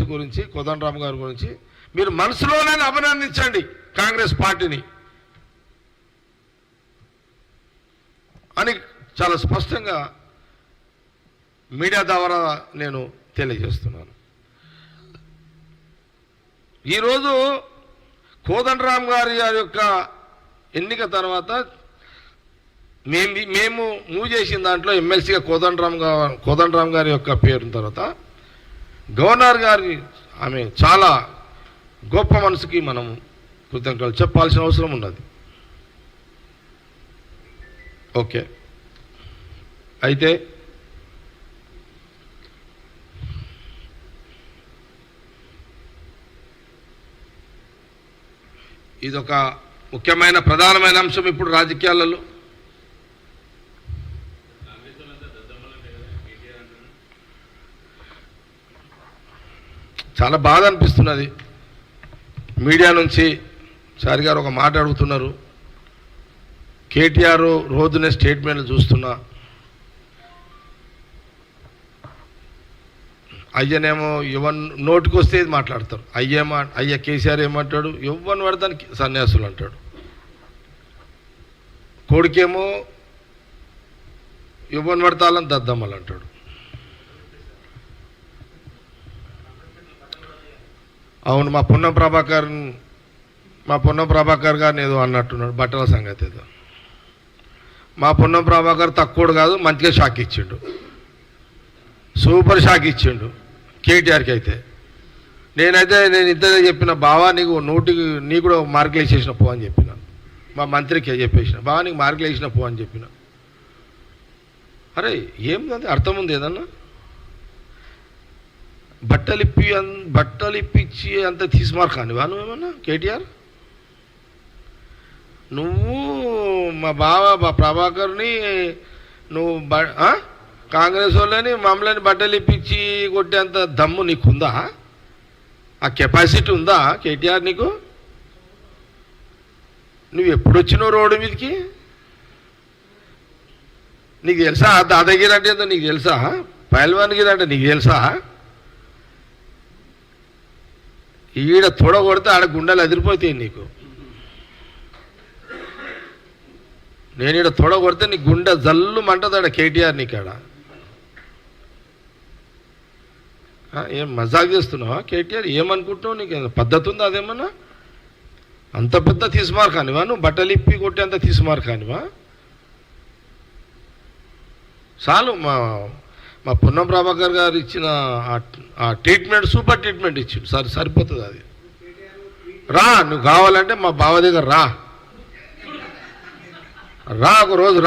గురించి కోదండరామ్ గారి గురించి మీరు మనసులోనే అభినందించండి కాంగ్రెస్ పార్టీని అని చాలా స్పష్టంగా మీడియా ద్వారా నేను తెలియజేస్తున్నాను. ఈరోజు కోదండరామ్ గారి యొక్క ఎన్నిక తర్వాత మేము మూవ్ చేసిన దాంట్లో ఎమ్మెల్సీగా కోదండరామ్ గారి యొక్క పేరు తర్వాత గవర్నర్ గారి ఆమె చాలా గొప్ప మనసుకి మనం కృతజ్ఞతలు చెప్పాల్సిన అవసరం ఉన్నది. ఓకే, అయితే ఇదొక ముఖ్యమైన ప్రధానమైన అంశం ఇప్పుడు రాజకీయాలలో. చాలా బాధ అనిపిస్తున్నది. మీడియా నుంచి సార్ గారు ఒక మాట అడుగుతున్నారు. కేటీఆర్ రోజునే స్టేట్మెంట్లు చూస్తున్నా, అయ్యనేమో ఎవరు నోటికి వస్తే ఇది మాట్లాడతారు. అయ్య కేసీఆర్ ఏమంటాడు, ఎవరిని పడతానికి సన్యాసులు అంటాడు. కొడుకేమో ఎవరిని పడతాలని దద్దమ్మలు అంటాడు. అవును, మా పొన్నం ప్రభాకర్ గారిని ఏదో అన్నట్టున్నాడు, బట్టల సంగతి ఏదో. మా పొన్నం ప్రభాకర్ తక్కువడు కాదు, మంచిగా షాక్ ఇచ్చిండు, సూపర్ షాక్ ఇచ్చిండు కేటీఆర్కి. అయితే నేను ఇంతనే చెప్పిన, బావా నీకు కూడా మార్కులు వేసేసిన పో అని చెప్పిన. మా మంత్రికి చెప్పేసిన, బావా నీకు మార్కులు వేసిన పో అని చెప్పిన. అరే ఏంది అర్థం ఉంది ఏదన్నా? బట్టలు ఇప్పించి అంత తీసుమారు కానివా నువ్వేమన్నా కేటీఆర్? నువ్వు మా బావ ప్రభాకర్ని నువ్వు కాంగ్రెస్ వాళ్ళని మమ్మల్ని బట్టలు ఇప్పించి కొట్టేంత దమ్ము నీకుందా? ఆ కెపాసిటీ ఉందా కేటీఆర్ నీకు? నువ్వు ఎప్పుడు వచ్చినావు రోడ్డు మీదకి? నీకు తెలుసా దాదాగిరి అంటే ఏందో నీకు తెలుసా? పైల్వాన్గిరి అంటే నీకు తెలుసా? ఈడ తొడ కొడితే ఆడ గుండెలు అదిరిపోతాయి నీకు. నేను ఈడ తొడ కొడితే నీ గుండె జల్లు మంటదాడ కేటీఆర్ నీకాడ. ఏం మజాక్ చేస్తున్నావా కేటీఆర్? ఏమనుకుంటున్నావు? నీకు పద్ధతి ఉందా అదేమన్నా? అంత పెద్ద తీసుమారు కానివా నువ్వు? బట్టలు ఇప్పి కొట్టి అంత తీసుమారు కానివా? చాలు. మా పొన్నం ప్రభాకర్ గారు ఇచ్చిన ఆ ట్రీట్మెంట్ సూపర్ ట్రీట్మెంట్ ఇచ్చిండు. సరిపోతుంది అది. రా, నువ్వు కావాలంటే మా బావ దగ్గర రా, ఒక రోజు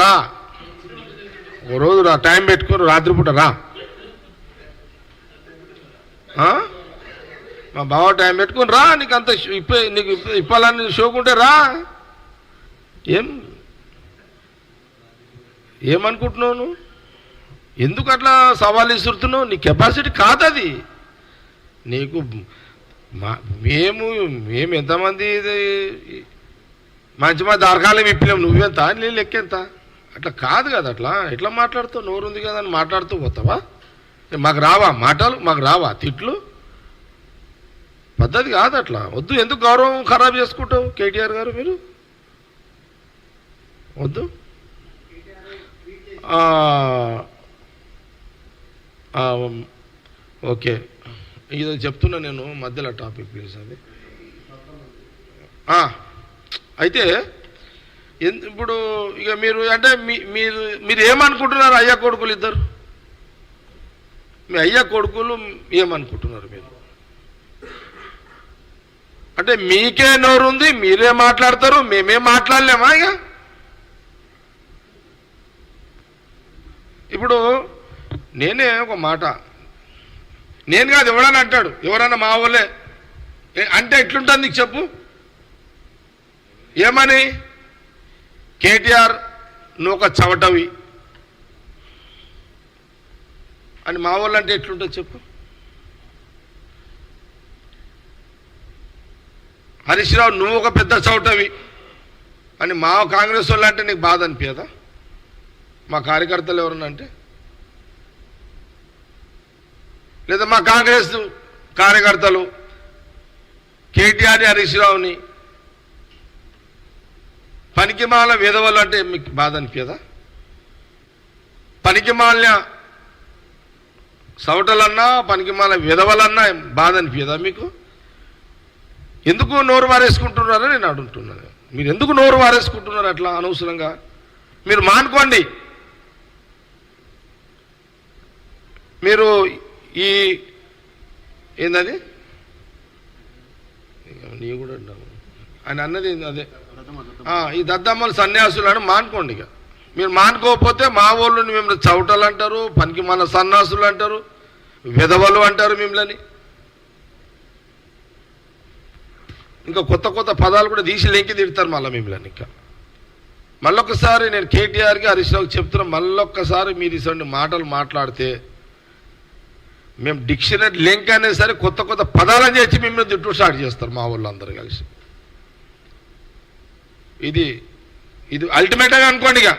రా, టైం పెట్టుకొని రాత్రిపూట రా. మా బావ టైం పెట్టుకొని రా. నీకు అంత నీకు ఇప్పాలని షోకుంటే రా. ఏమనుకుంటున్నావు నువ్వు? ఎందుకు అట్లా సవాల్ ఇస్తున్నావు? నీ కెపాసిటీ కాదు అది. నీకు మేము ఎంతమంది మంచి దారకాలం ఇప్పినాం, నువ్వెంత నేను లెక్కెంత? అట్లా కాదు కదా. అట్లా ఎట్లా మాట్లాడుతావు? నోరుంది కదా అని మాట్లాడుతూ పోతావా? మాకు రావా మాటలు? మాకు రావా తిట్లు? పద్ధతి కాదు అట్లా. వద్దు. ఎందుకు గౌరవం ఖరాబ్ చేసుకుంటావు కేటీఆర్ గారు? మీరు వద్దు. ఓకే, ఇది చెప్తున్నా నేను మధ్యలో టాపిక్ ప్లీజ్. అది అయితే ఇప్పుడు ఇక మీరు అంటే మీరు ఏమనుకుంటున్నారు? అయ్యా కొడుకులు ఇద్దరు, మీ అయ్యా కొడుకులు ఏమనుకుంటున్నారు మీరు? అంటే మీకే నోరుంది, మీరే మాట్లాడతారు, మేమేం మాట్లాడలేమా? ఇక ఇప్పుడు నేనే ఒక మాట, నేను కాదు ఎవడని అంటాడు, ఎవరన్నా మా వాళ్ళే అంటే ఎట్లుంటుంది నీకు చెప్పు? ఏమని? కేటీఆర్ నువ్వు ఒక చవటవి అని మా వాళ్ళు అంటే ఎట్లుంటుంది చెప్పు? హరీష్ రావు నువ్వు ఒక పెద్ద చవటవి అని మా కాంగ్రెస్ వాళ్ళు అంటే నీకు బాధ అనిపించదా? మా కార్యకర్తలు ఎవరన్నా అంటే, లేదా మా కాంగ్రెస్ కార్యకర్తలు కేటీఆర్ హరీష్ రావుని పనికిమాల విధవలు అంటే మీకు బాధ అనిపించదా? పనికిమాల సవటలన్నా పనికిమాల విధవలన్నా బాధ అనిపించదా మీకు? ఎందుకు నోరు వారేసుకుంటున్నారో నేను అడుగుతున్నాను. మీరు ఎందుకు నోరు వారేసుకుంటున్నారు అట్లా అనవసరంగా? మీరు మానుకోండి. మీరు ఈ ఏందది నీ కూడా ఆయన అన్నది అదే ఈ దద్దమ్మలు సన్యాసులను మానుకోండి. ఇక మీరు మానుకోకపోతే మా వాళ్ళు మిమ్మల్ని చౌటలు అంటారు, పనికి మన సన్యాసులు అంటారు, విధవలు అంటారు మిమ్మల్ని. ఇంకా కొత్త కొత్త పదాలు కూడా తీసి లెంకి తిడతారు మళ్ళీ మిమ్మల్ని. ఇంకా మళ్ళొక్కసారి నేను కేటీఆర్కి హరీష్ రావుకి చెప్తున్నా, మళ్ళొక్కసారి మీరు ఇటువంటి మాటలు మాట్లాడితే మేము డిక్షనరీ లింక్ అనేది సరే కొత్త కొత్త పదాలని చేసి మిమ్మల్ని తిట్టు స్టార్ట్ చేస్తారు మా వాళ్ళు అందరూ కలిసి. ఇది అల్టిమేటంగా అనుకోండి. ఇక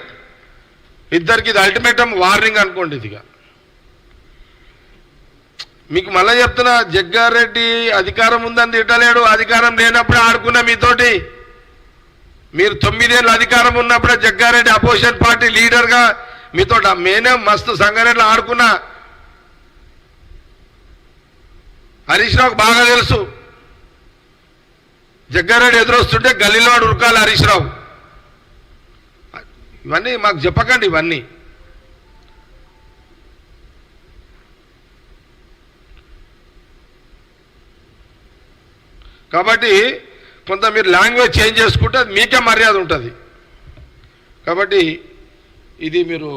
ఇద్దరికి ఇది అల్టిమేటం వార్నింగ్ అనుకోండి. ఇదిగా మీకు మళ్ళీ చెప్తున్నా, జగ్గారెడ్డి అధికారం ఉందని తిట్టలేడు. అధికారం లేనప్పుడే ఆడుకున్నా మీతోటి. మీరు 9 ఏళ్ళు అధికారం ఉన్నప్పుడే జగ్గారెడ్డి అపోజిషన్ పార్టీ లీడర్గా మీతో మేనే మస్తు సంగారెడ్డిలో ఆడుకున్నా. హరీష్ రావుకు బాగా తెలుసు. జగ్గారెడ్డి ఎదురొస్తుంటే గల్లీలో ఉరకాలి హరీష్ రావు. ఇవన్నీ మాకు చెప్పకండి. ఇవన్నీ కాబట్టి కొంత మీరు లాంగ్వేజ్ చేంజ్ చేసుకుంటే అది మీకే మర్యాద ఉంటుంది. కాబట్టి ఇది మీరు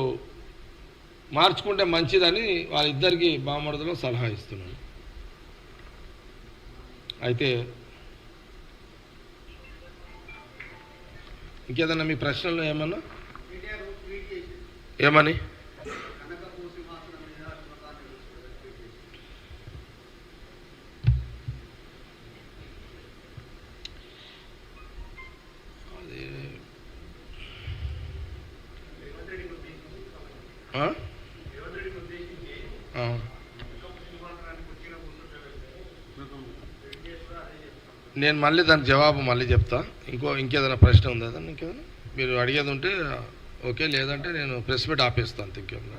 మార్చుకుంటే మంచిదని వాళ్ళిద్దరికీ బామర్దులో సలహా ఇస్తున్నాను. అయితే ఇంకేదన్నా మీ ప్రశ్నలు ఏమన్నా ఏమని నేను మళ్ళీ దానికి జవాబు మళ్ళీ చెప్తా. ఇంకేదైనా ప్రశ్న ఉందా? ఇంకేదైనా మీరు అడిగేది ఉంటే ఓకే, లేదంటే నేను ప్రెస్ మీట్ ఆపేస్తాను. ఇంకేమన్నా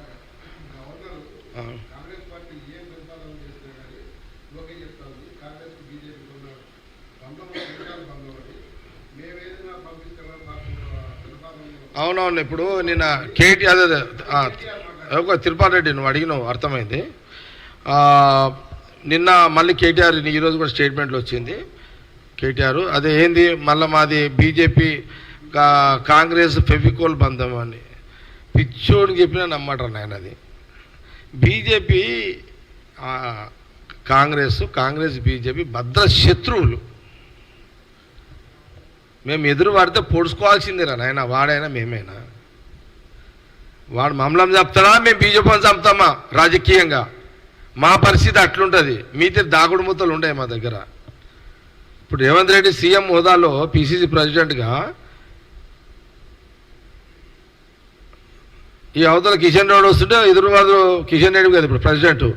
అవునవును. ఇప్పుడు నిన్న కేటీ అదే తిరుపతి రెడ్డి నువ్వు అడిగినావు, అర్థమైంది. నిన్న మళ్ళీ కేటీఆర్ ఈరోజు కూడా స్టేట్మెంట్లో వచ్చింది. కేటీఆర్ అదే ఏంది మళ్ళీ మాది బీజేపీ కాంగ్రెస్ ఫెవికోల్ బంధం అని పిచ్చోడికి చెప్పినా నమ్మటం ఆయన. అది బీజేపీ కాంగ్రెస్ బీజేపీ భద్ర శత్రువులు. మేము ఎదురు పడితే పొడుచుకోవాల్సిందేరా నాయన, వాడైనా మేమైనా. వాడు మమ్మల్ని చంపుతాడా, మేము బీజేపీని చంపుతామా? రాజకీయంగా మా పరిస్థితి అట్లుంటుంది. మీతో దాగుడు మూతలు ఉంటాయి మా దగ్గర. ఇప్పుడు రేవంత్ రెడ్డి సీఎం హోదాలో పిసిసి ప్రెసిడెంట్గా ఈ అవతల కిషన్ రెడ్డి వస్తుంటే ఎదురువాదు కిషన్ రెడ్డి కదా ఇప్పుడు ప్రెసిడెంట్.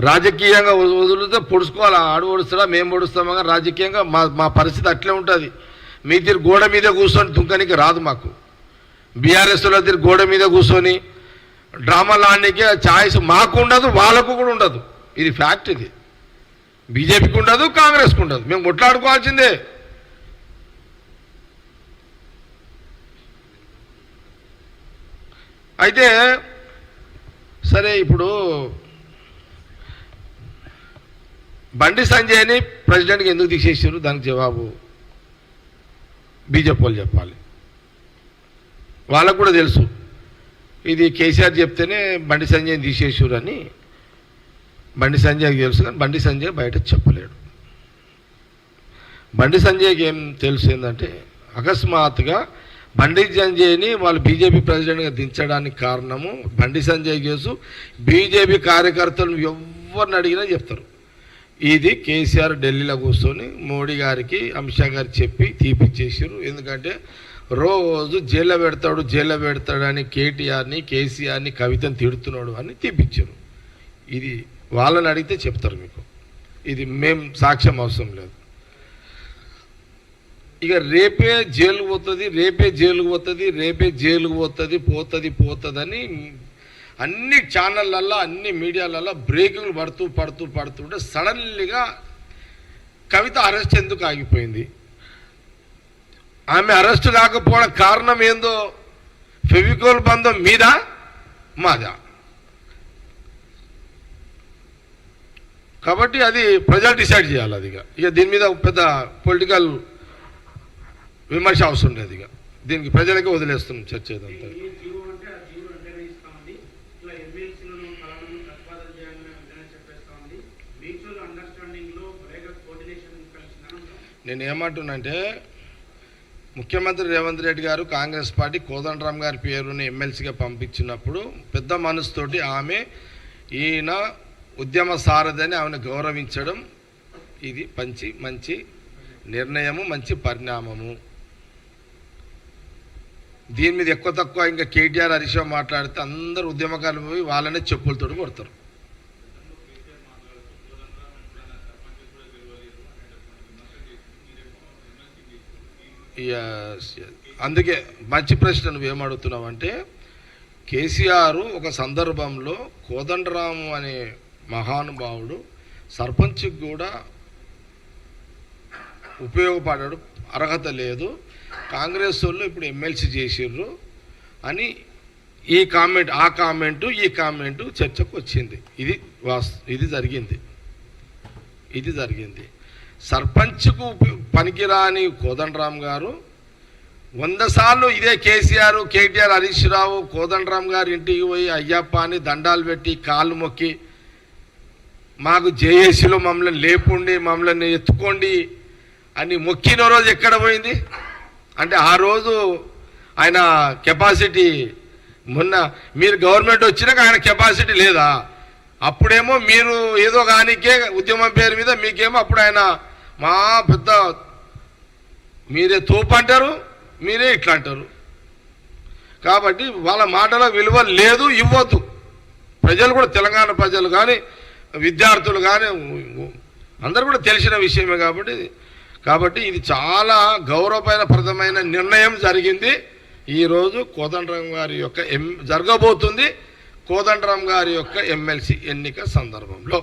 రాజకీయంగా వదిలితే పొడుచుకోవాలి. ఆడు పొడుస్తాడా మేము పొడుస్తామా? కానీ రాజకీయంగా మా పరిస్థితి అట్లే ఉంటుంది. మీ తీరు గోడ మీద కూర్చొని దుంకనికి రాదు మాకు. బీఆర్ఎస్లో తీరు గోడ మీద కూర్చొని డ్రామాలు ఆడడానికి ఛాయిస్ మాకు ఉండదు, వాళ్ళకు కూడా ఉండదు. ఇది ఫ్యాక్ట్. ఇది బీజేపీకి ఉండదు, కాంగ్రెస్కి ఉండదు. మేము కొట్లాడుకోవాల్సిందే. అయితే సరే, ఇప్పుడు బండి సంజయ్ని ప్రెసిడెంట్కి ఎందుకు తీసేసారు? దానికి జవాబు బీజేపీ వాళ్ళు చెప్పాలి. వాళ్ళకు కూడా తెలుసు ఇది కేసీఆర్ చెప్తేనే బండి సంజయ్ని తీసేసారు అని. బండి సంజయ్కి తెలుసు, కానీ బండి సంజయ్ బయట చెప్పలేడు. బండి సంజయ్కి ఏం తెలుసు ఏంటంటే, అకస్మాత్తుగా బండి సంజయ్ని వాళ్ళు బీజేపీ ప్రెసిడెంట్గా దించడానికి కారణము బండి సంజయ్ కేసు. బీజేపీ కార్యకర్తలను ఎవరిని అడిగినా చెప్తారు, ఇది కేసీఆర్ ఢిల్లీలో కూర్చొని మోడీ గారికి అమిత్ షా గారికి చెప్పి తీపిచ్చేసారు. ఎందుకంటే రోజు జైల్లో పెడతాడని కేటీఆర్ని కేసీఆర్ని కవితను తిడుతున్నాడు అని తీపిచ్చారు. ఇది వాళ్ళని అడిగితే చెప్తారు మీకు. ఇది మేం సాక్ష్యం అవసరం లేదు. ఇక రేపే జైలుకు పోతుంది, రేపే జైలుకు పోతుంది, రేపే జైలుకు పోతుందని అన్ని ఛానళ్ళల్లో అన్ని మీడియాలలో బ్రేకింగ్లు పడుతుంటే సడన్లీగా కవిత అరెస్ట్ ఎందుకు ఆగిపోయింది? ఆమె అరెస్ట్ కాకపోవడం కారణం ఏందో ఫెవికోల్ బంధం మీద మాదా? కాబట్టి అది ప్రజలు డిసైడ్ చేయాలి. అది ఇక దీని మీద పెద్ద పొలిటికల్ విమర్శ అవసరం లేదు. ఇక దీనికి ప్రజలకే వదిలేస్తున్నాం చర్చ ఏదంతా. నేను ఏమంటున్నానంటే ముఖ్యమంత్రి రేవంత్ రెడ్డి గారు కాంగ్రెస్ పార్టీ కోదండరామ్ గారి పేరుని ఎమ్మెల్సీగా పంపించినప్పుడు పెద్ద మనసుతోటి ఆమె ఈయన ఉద్యమ సారథిని ఆమెను గౌరవించడం ఇది మంచి నిర్ణయము, మంచి పరిణామము. దీని మీద ఎక్కువ తక్కువ ఇంకా కేటీఆర్ హరీష్ రావు మాట్లాడితే అందరూ ఉద్యమకారులు పోయి వాళ్ళనే చెప్పులతో కొడతారు. అందుకే మంచి ప్రశ్న నువ్వేమడుగుతున్నావు అంటే, కేసీఆర్ ఒక సందర్భంలో కోదండరాము అనే మహానుభావుడు సర్పంచ్కి కూడా ఉపయోగపడాడు, అర్హత లేదు, కాంగ్రెస్ వాళ్ళు ఇప్పుడు ఎమ్మెల్సీ చేసిర్రు అని ఈ కామెంటు చర్చకు వచ్చింది. ఇది జరిగింది. సర్పంచ్కు పనికిరాని కోదండరామ్ గారు 100 సార్లు ఇదే కేటీఆర్ హరీష్ రావు కోదండరామ్ గారు ఇంటికి పోయి అయ్యప్ప అని దండాలు పెట్టి కాళ్ళు మొక్కి మాకు జేఏసీలో మమ్మల్ని లేపుండి మమ్మల్ని ఎత్తుకోండి అని మొక్కిన రోజు ఎక్కడ పోయింది? అంటే ఆ రోజు ఆయన కెపాసిటీ, మొన్న మీరు గవర్నమెంట్ వచ్చినాక ఆయన కెపాసిటీ లేదా? అప్పుడేమో మీరు ఏదో కానికే ఉద్యమం పేరు మీద మీకేమో అప్పుడు ఆయన మా పెద్ద మీరే తోపు అంటారు, మీరే ఇట్లా అంటారు. కాబట్టి వాళ్ళ మాటలో విలువ లేదు, ఇవ్వద్దు. ప్రజలు కూడా, తెలంగాణ ప్రజలు కానీ విద్యార్థులు కానీ అందరూ కూడా తెలిసిన విషయమే. కాబట్టి ఇది చాలా గౌరవప్రదమైన నిర్ణయం జరిగింది. ఈరోజు కోదండరామ్ గారి యొక్క జరగబోతుంది కోదండరామ్ గారి యొక్క ఎమ్మెల్సీ ఎన్నిక సందర్భంలో.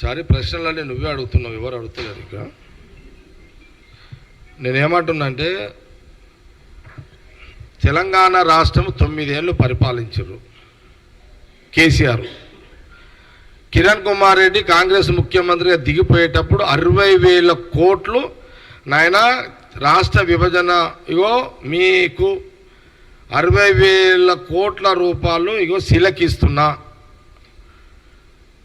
సరే, ప్రశ్నలన్నీ నువ్వే అడుగుతున్నావు, ఎవరు అడుగుతున్నారు? ఇక నేనేమంటున్నా అంటే, తెలంగాణ రాష్ట్రం 9 ఏళ్ళు పరిపాలించారు కేసీఆర్. కిరణ్ కుమార్ రెడ్డి కాంగ్రెస్ ముఖ్యమంత్రిగా దిగిపోయేటప్పుడు 60,000 కోట్లు నాయన రాష్ట్ర విభజన, మీకు 60,000 కోట్ల రూపాయలు శిలకిస్తున్నా,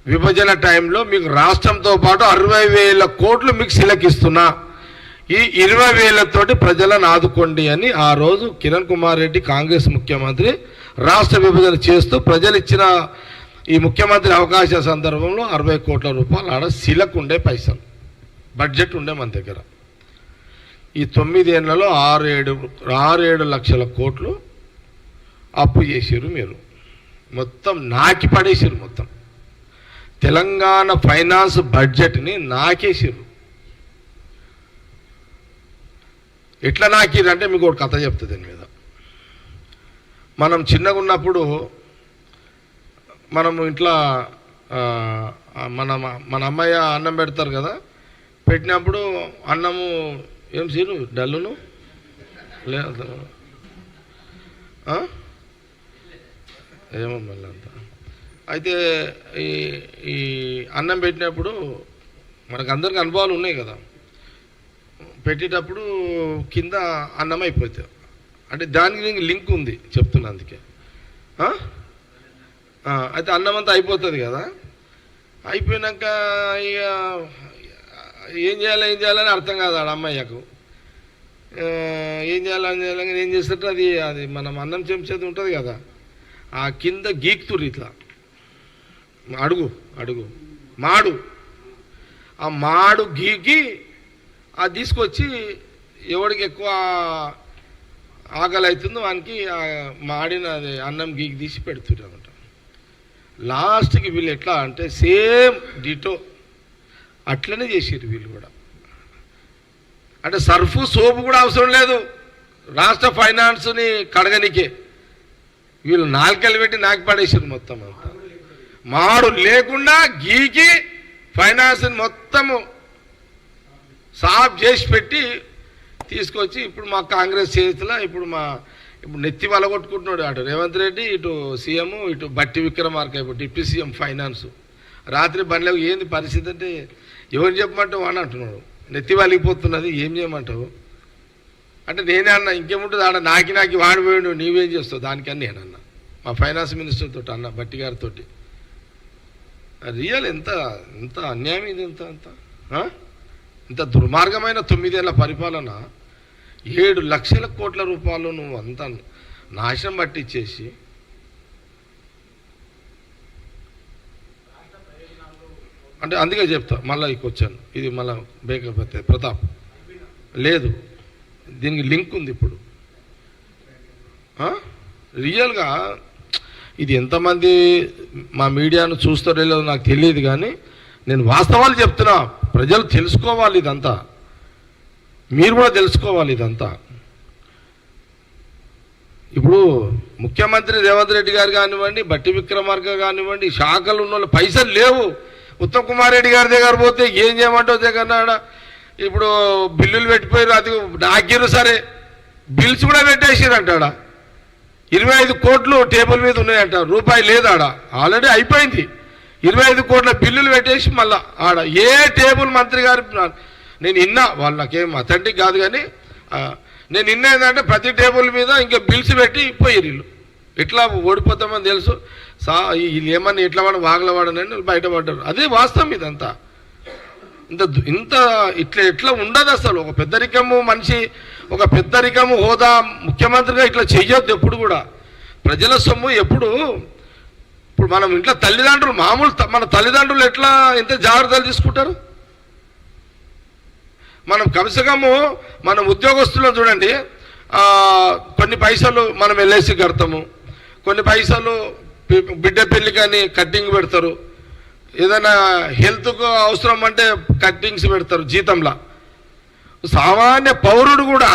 విభజన టైంలో మీకు రాష్ట్రంతో పాటు 60,000 కోట్లు మీకు శిలకిస్తున్నా, ఈ 20,000తోటి ప్రజలను ఆదుకోండి అని ఆ రోజు కిరణ్ కుమార్ రెడ్డి కాంగ్రెస్ ముఖ్యమంత్రి రాష్ట్ర విభజన చేస్తూ ప్రజలు ఇచ్చిన ఈ ముఖ్యమంత్రి అవకాశ సందర్భంలో 60 కోట్ల రూపాయలు ఆడ శిలకు ఉండే పైసలు బడ్జెట్ ఉండే మన దగ్గర. ఈ 9 ఏళ్లలో 6-7 లక్షల కోట్లు అప్పు చేసిర్రు. మీరు మొత్తం నాకి పడేసిర్రు. మొత్తం తెలంగాణ ఫైనాన్స్ బడ్జెట్ని నాకేసిర్రు. ఎట్లా నాకిరంటే మీకు ఒక కథ చెప్తుంది దీని మీద. మనం చిన్నగా ఉన్నప్పుడు మనము ఇంట్లో మన అమ్మయ్య అన్నం పెడతారు కదా, పెట్టినప్పుడు అన్నము ఏం సీరు డల్లును లేదు ఏమో మళ్ళీ అంత అయితే ఈ అన్నం పెట్టినప్పుడు మనకు అందరికి అనుభవాలు ఉన్నాయి కదా, పెట్టేటప్పుడు కింద అన్నం అయిపోతుంది. అంటే దానికి లింక్ ఉంది చెప్తున్నా అందుకే. అయితే అన్నం అంతా అయిపోతుంది కదా, అయిపోయినాక ఇక ఏం చేయాలని అర్థం కాదు ఆడ అమ్మాయికు. ఏం చేయాలని ఏం చేస్తుంటే అది మనం అన్నం చెంచేది ఉంటుంది కదా, ఆ కింద గీక్తురు ఇట్లా అడుగు మాడు గీకి అది తీసుకొచ్చి ఎవడికి ఎక్కువ ఆకలి అవుతుంది వానికి మాడిన అది అన్నం గీకి తీసి పెడుతుంటారన్నమాట. లాస్ట్కి వీళ్ళు ఎట్లా అంటే సేమ్ డిటో అట్లనే చేసారు వీళ్ళు కూడా. అంటే సర్ఫు సోపు కూడా అవసరం లేదు రాష్ట్ర ఫైనాన్స్ని కడగనికే. వీళ్ళు నాలుకలు పెట్టి నాకు పడేసారు మొత్తం అంతా. మాడు లేకుండా గీకి ఫైనాన్స్ని మొత్తము సాఫ్ చేసి పెట్టి తీసుకొచ్చి ఇప్పుడు మా కాంగ్రెస్ చేతిలో ఇప్పుడు నెత్తి వలగొట్టుకుంటున్నాడు. అటు రేవంత్ రెడ్డి, ఇటు సీఎం, ఇటు బట్టి విక్రమార్క, ఇప్పుడు డిప్యూటీ సీఎం ఫైనాన్స్. రాత్రి బండ్లకు ఏంది పరిస్థితి అంటే ఎవరు చెప్పమంటావు అని అంటున్నాడు. నెత్తి వలిగిపోతున్నది, ఏం చేయమంటావు అంటే నేనే అన్నా ఇంకేముంటుంది ఆడ నాకి వాడిపోయాడు, నీవేం చేస్తావు దానికని నేనన్నా. మా ఫైనాన్స్ మినిస్టర్ తోటి అన్న బట్టి గారితో. రియల్ ఎంత అన్యాయం ఇది, ఇంత దుర్మార్గమైన 9 ఏళ్ల పరిపాలన. 7 లక్షల కోట్ల రూపాయలు నువ్వు అంతా నాశనం పట్టించేసి అంటే అందుకే చెప్తా మళ్ళీ వచ్చాను. ఇది మళ్ళీ బేకపోతే ప్రతాప్ లేదు, దీనికి లింక్ ఉంది ఇప్పుడు. రియల్గా ఇది ఎంతమంది మా మీడియాను చూస్తారో లేదో నాకు తెలియదు, కానీ నేను వాస్తవాలు చెప్తున్నా. ప్రజలు తెలుసుకోవాలి ఇదంతా, మీరు కూడా తెలుసుకోవాలి ఇదంతా. ఇప్పుడు ముఖ్యమంత్రి రేవంత్ రెడ్డి గారు కానివ్వండి, బట్టి విక్రమార్క కానివ్వండి, శాఖలు ఉన్న వాళ్ళు పైసలు లేవు. ఉత్తమ్ కుమార్ రెడ్డి గారి దగ్గర పోతే ఏం చేయమంటావు దగ్గర ఇప్పుడు బిల్లులు పెట్టిపోయారు. అది నాగిరు సరే బిల్స్ కూడా పెట్టేసారు అంటాడ. 25 కోట్లు టేబుల్ మీద ఉన్నాయంట, రూపాయి లేదు ఆడ. ఆల్రెడీ అయిపోయింది. 25 కోట్ల బిల్లులు పెట్టేసి మళ్ళా ఆడ ఏ టేబుల్ మంత్రి గారు నేను విన్నా, వాళ్ళు నాకేం అథెంటిక్ కాదు కానీ నేను విన్నా ఏంటంటే ప్రతి టేబుల్ మీద ఇంకా బిల్స్ పెట్టి పోయారు వీళ్ళు. ఇట్లా ఓడిపోతామని తెలుసు వీళ్ళు ఏమన్నా ఇట్లా వాడు వాగలవాడనని బయటపడ్డారు. అదే వాస్తవం ఇదంతా. ఇంత ఇట్లా ఉండదు అసలు. ఒక పెద్దరికము మనిషి, ఒక పెద్దరికము హోదా ముఖ్యమంత్రిగా ఇట్లా చెయ్యొద్దు ఎప్పుడు కూడా. ప్రజల సొమ్ము ఎప్పుడు ఇప్పుడు మనం ఇంట్లో తల్లిదండ్రులు మన తల్లిదండ్రులు ఎట్లా ఎంత జాగ్రత్తలు తీసుకుంటారు. మనం కమసకము మనం ఉద్యోగస్తులను చూడండి, కొన్ని పైసలు మనం ఎల్ఐసి కడతాము, కొన్ని పైసలు బిడ్డ పెళ్లి కానీ కట్టింగ్ పెడతారు, ఏదైనా హెల్త్కు అవసరం అంటే కట్టింగ్స్ పెడతారు జీతంలా. సామాన్య పౌరుడు కూడా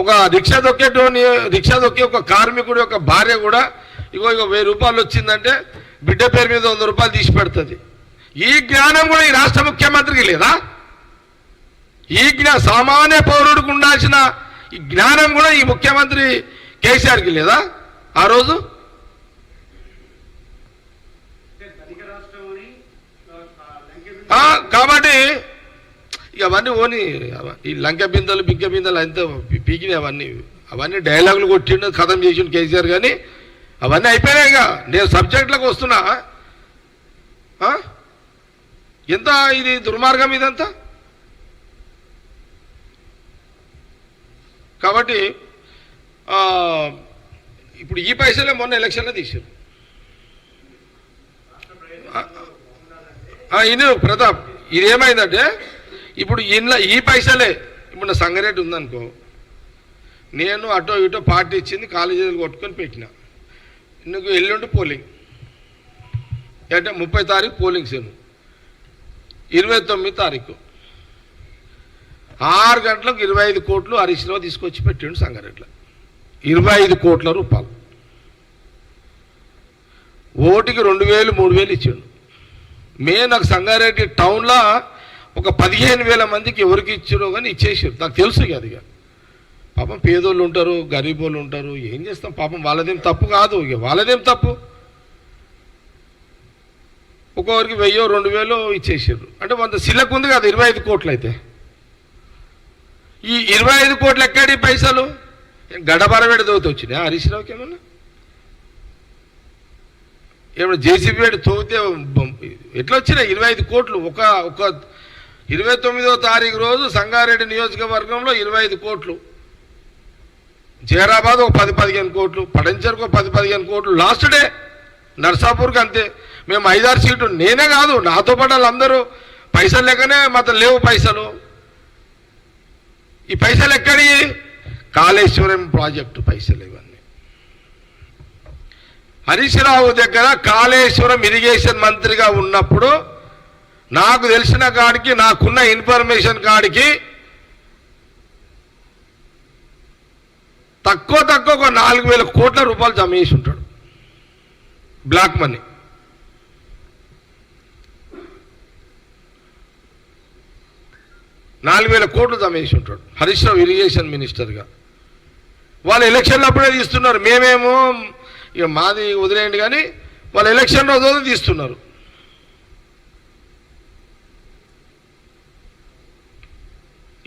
ఒక రిక్షా దొక్కే ఒక కార్మికుడి యొక్క భార్య కూడా ఇగో 1000 రూపాయలు వచ్చిందంటే బిడ్డ పేరు మీద 100 రూపాయలు తీసి పెడుతుంది. ఈ జ్ఞానం కూడా ఈ రాష్ట్ర ముఖ్యమంత్రికి లేదా? సామాన్య పౌరుడికి ఉండాల్సిన ఈ జ్ఞానం కూడా ఈ ముఖ్యమంత్రి కేసీఆర్కి లేదా ఆ రోజు? కాబట్టి అవన్నీ ఓని ఈ లంక బిందెలు బింక బిందెలు అంతా పీకినాయి. అవన్నీ డైలాగులు కొట్టిండు, ఖతం చేసిండు కేసీఆర్. కానీ అవన్నీ అయిపోయినాయిగా. నేను సబ్జెక్టులకు వస్తున్నా. ఎంత ఇది దుర్మార్గం ఇదంతా. కాబట్టి ఇప్పుడు ఈ పైసలే మొన్న ఎలక్షన్లో తీశారు. ఇది ప్రతాప్, ఇదేమైందంటే ఇప్పుడు ఈ పైసలే ఇప్పుడు నా సంగారెడ్డి ఉందనుకో, నేను అటో ఇటో పార్టీ ఇచ్చింది కాలేజీలు కొట్టుకొని పెట్టిన. నీకు ఎల్లుండి పోలింగ్ అంటే 30 తారీఖు పోలింగ్ సేను, 29 తారీఖు 6 గంటలకు 25 కోట్లు హరీష్ రావు తీసుకొచ్చి పెట్టిండు సంగారెడ్డిలో. 25 కోట్ల రూపాయలు ఓటుకి 2000 3000 ఇచ్చిండు. నాకు సంగారెడ్డి టౌన్లో ఒక 15,000 మందికి ఎవరికి ఇచ్చారో కానీ ఇచ్చేసారు. నాకు తెలుసు కదా. ఇక పాపం పేదోళ్ళు ఉంటారు, గరీబోళ్ళు ఉంటారు, ఏం చేస్తాం పాపం. వాళ్ళదేం తప్పు కాదు, ఇక వాళ్ళదేం తప్పు. ఒక్కొక్కరికి 1000 2000 ఇచ్చేసారు. అంటే కొంత సిలకు ఉంది కదా 25 కోట్లు. అయితే ఈ 25 కోట్లు ఎక్కడి పైసలు గడబరవేడ తోగితే వచ్చినాయి హరీష్ రావుకి? ఏమన్నా జేసీబీ వేడి తోగితే ఎట్లా వచ్చినాయి 25 కోట్లు? ఒక 29వ తారీఖు రోజు సంగారెడ్డి నియోజకవర్గంలో 25 కోట్లు, జైరాబాద్ ఒక 10-15 కోట్లు, పడంచర్కు 10-15 కోట్లు, లాస్ట్ డే నర్సాపూర్కి అంతే. మేము 5-6 సీట్లు, నేనే కాదు నాతో పాటు వాళ్ళందరూ పైసలు లేకనే మాతో లేవు పైసలు. ఈ పైసలు ఎక్కడి కాళేశ్వరం ప్రాజెక్టు పైసలు ఇవన్నీ. హరీష్ రావు దగ్గర కాళేశ్వరం ఇరిగేషన్ మంత్రిగా ఉన్నప్పుడు నాకు తెలిసిన కాడికి, నాకున్న ఇన్ఫర్మేషన్ కాడికి తక్కువ ఒక 4,000 కోట్ల రూపాయలు జమ చేసి ఉంటాడు, బ్లాక్ మనీ. ₹4,000 జమ చేసి ఉంటాడు హరీష్ రావు ఇరిగేషన్ మినిస్టర్గా. వాళ్ళు ఎలక్షన్లు అప్పుడే తీస్తున్నారు, మేమేమో ఇక మాది వదిలేయండి కానీ వాళ్ళు ఎలక్షన్ రోజు తీస్తున్నారు.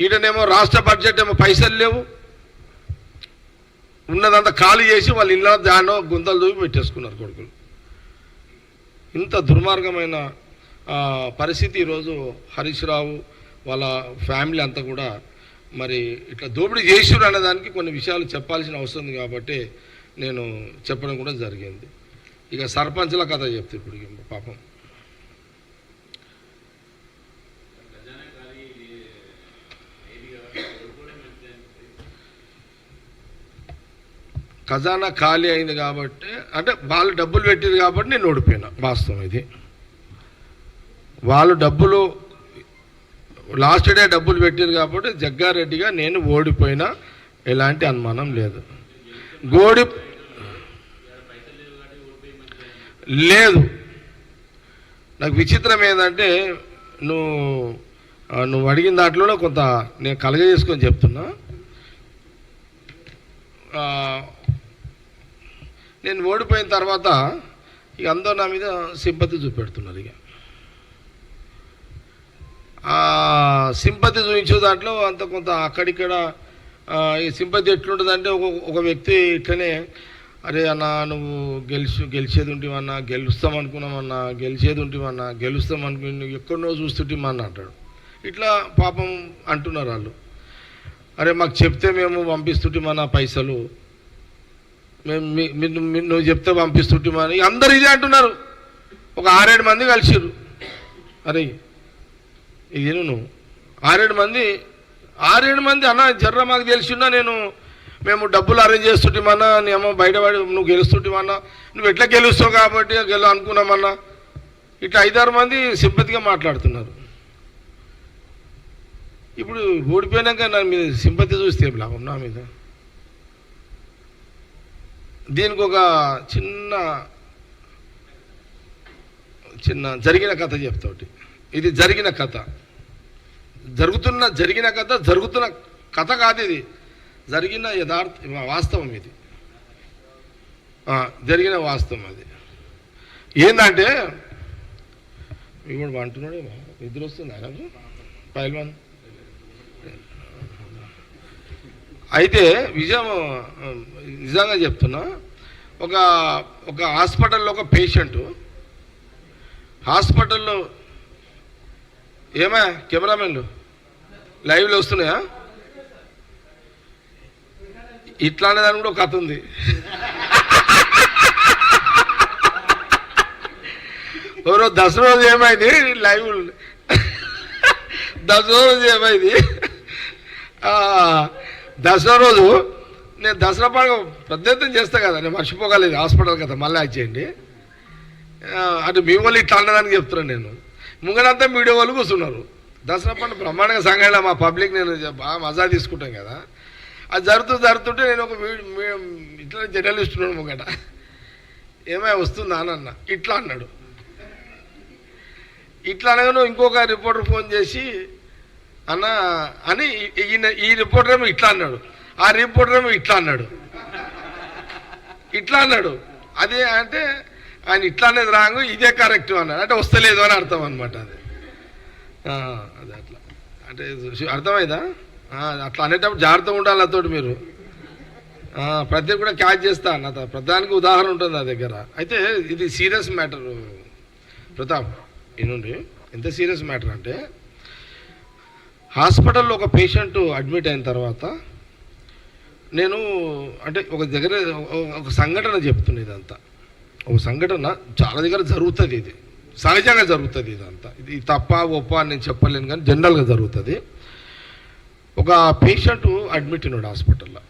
ఈడనేమో రాష్ట్ర బడ్జెట్ ఏమో పైసలు లేవు, ఉన్నదంతా ఖాళీ చేసి వాళ్ళు ఇళ్ళ దానో గుంతలు దూవి పెట్టేసుకున్నారు కొడుకులు. ఇంత దుర్మార్గమైన పరిస్థితి ఈరోజు హరీష్ రావు వాళ్ళ ఫ్యామిలీ అంతా కూడా మరి ఇట్లా దోపిడీ చేసిరు అనేదానికి కొన్ని విషయాలు చెప్పాల్సిన అవసరం ఉంది కాబట్టి నేను చెప్పడం కూడా జరిగింది. ఇక సర్పంచ్ల కథ చెప్తే ఇప్పుడు పాపం ఖజానా ఖాళీ అయింది కాబట్టి, అంటే వాళ్ళు డబ్బులు పెట్టారు కాబట్టి నేను ఓడిపోయినా. వాస్తవం ఇది. వాళ్ళు డబ్బులు లాస్ట్ డే డబ్బులు పెట్టారు కాబట్టి జగ్గారెడ్డిగా నేను ఓడిపోయినా, ఎలాంటి అనుమానం లేదు. లేదు. నాకు విచిత్రం ఏంటంటే నువ్వు అడిగిన దాంట్లోనే కొంత నేను కలగజేసుకొని చెప్తున్నా. నేను ఓడిపోయిన తర్వాత ఇక అందరూ నా మీద సింపతి చూపెడుతున్నారు. ఇక సింపతి చూపించే దాంట్లో అంత కొంత అక్కడిక్కడ ఈ సింపతి ఎట్లుంటుందంటే ఒక వ్యక్తి ఇట్లనే, అరే అన్న నువ్వు గెలిచేది ఉంటేమన్నా, గెలుస్తామనుకున్నామన్నా, గెలిచేది ఉంటేమన్నా, గెలుస్తామనుకుని నువ్వు ఎక్కడో చూస్తుంటేమన్నా అంటాడు. ఇట్లా పాపం అంటున్నారు వాళ్ళు. అరే మాకు చెప్తే మేము పంపిస్తుంటేమన్నా పైసలు, మేము నువ్వు చెప్తే పంపిస్తుంటేమని అందరు ఇదే అంటున్నారు. ఒక 6-7 మంది కలిసిరు. అరే ఇది నువ్వు 6-7 మంది అన్న జర్ర మాకు తెలిసిన్నా మేము డబ్బులు అరేంజ్ చేస్తుంటేమన్నా, నీ అమ్మ బయటపడి నువ్వు గెలుస్తుంటేమన్నా, నువ్వు ఎట్లా గెలుస్తావు కాబట్టి అనుకున్నామన్నా, ఇట్లా 5-6 మంది సింపతిగా మాట్లాడుతున్నారు. ఇప్పుడు ఓడిపోయినాక నా మీద సింపతి చూస్తే లాభం నా మీద. దీనికి ఒక చిన్న జరిగిన కథ చెప్తా ఒకటి. ఇది జరిగిన కథ, జరిగిన కథ కాదు, ఇది జరిగిన వాస్తవం. ఇది జరిగిన వాస్తవం. అది ఏంటంటే ఇప్పుడు అంటున్నాడే నిద్ర వస్తుంది నాకు పైల్వాన్. అయితే నిజంగా చెప్తున్నా, ఒక హాస్పిటల్లో ఒక పేషెంటు, హాస్పిటల్లో ఏమా కెమెరామెన్లు లైవ్లో వస్తున్నాయా? ఇట్లా అనేదాని కూడా ఒక కథ ఉంది. ఎవరో దసరా రోజు ఏమైంది లైవ్, దసరా రోజు ఏమైంది, దసరా రోజు నేను దసరా పండుగ పెద్ద ఎత్తున చేస్తా కదా, నేను మర్చిపోగలేదు హాస్పిటల్ కదా, మళ్ళీ చేయండి. అటు మీ వాళ్ళు ఇట్లా అన్నదానికి చెప్తున్నాను. నేను ముంగడంతా మీడియా వాళ్ళు కూర్చున్నారు. దసరా పండుగ బ్రహ్మాండంగా సంఘటన, మా పబ్లిక్ నేను బాగా మజా తీసుకుంటాం కదా. అది జరుగుతుంటే నేను ఒక ఇట్లా జర్నలిస్ట్ ఉన్నాడు ముంగట, ఏమై వస్తుందా అని అన్న. ఇట్లా అన్నాడు. ఇట్లా అనగానే ఇంకొక రిపోర్టర్ ఫోన్ చేసి అన్న అని ఈ రిపోర్టర్ ఏమో ఇట్లా అన్నాడు, ఆ రిపోర్టర్ ఏమో ఇట్లా అన్నాడు. అదే అంటే ఆయన ఇట్లా అనేది రాంగు, ఇదే కరెక్ట్ అన్నాడు. అంటే వస్తలేదు అని అర్థం అనమాట. అది అట్లా అంటే అర్థమైందా? అట్లా అనేటప్పుడు జాగ్రత్తగా ఉండాలి అతోటి మీరు. ప్రతి కూడా క్యాచ్ చేస్తా అన్న, ప్రధానికి ఉదాహరణ ఉంటుంది నా దగ్గర. అయితే ఇది సీరియస్ మ్యాటర్ ప్రతాప్, ఈనుండి ఎంత సీరియస్ మ్యాటర్ అంటే, హాస్పిటల్లో ఒక పేషెంట్ అడ్మిట్ అయిన తర్వాత నేను అంటే ఒక సంఘటన చెప్తున్నా. ఇదంతా ఒక సంఘటన చాలా దగ్గర జరుగుతుంది, ఇది సహజంగా జరుగుతుంది. ఇదంతా ఇది తప్ప ఒప్ప అని నేను చెప్పలేను కానీ జనరల్గా జరుగుతుంది. ఒక పేషెంట్ అడ్మిట్ అయినాడు హాస్పిటల్లో.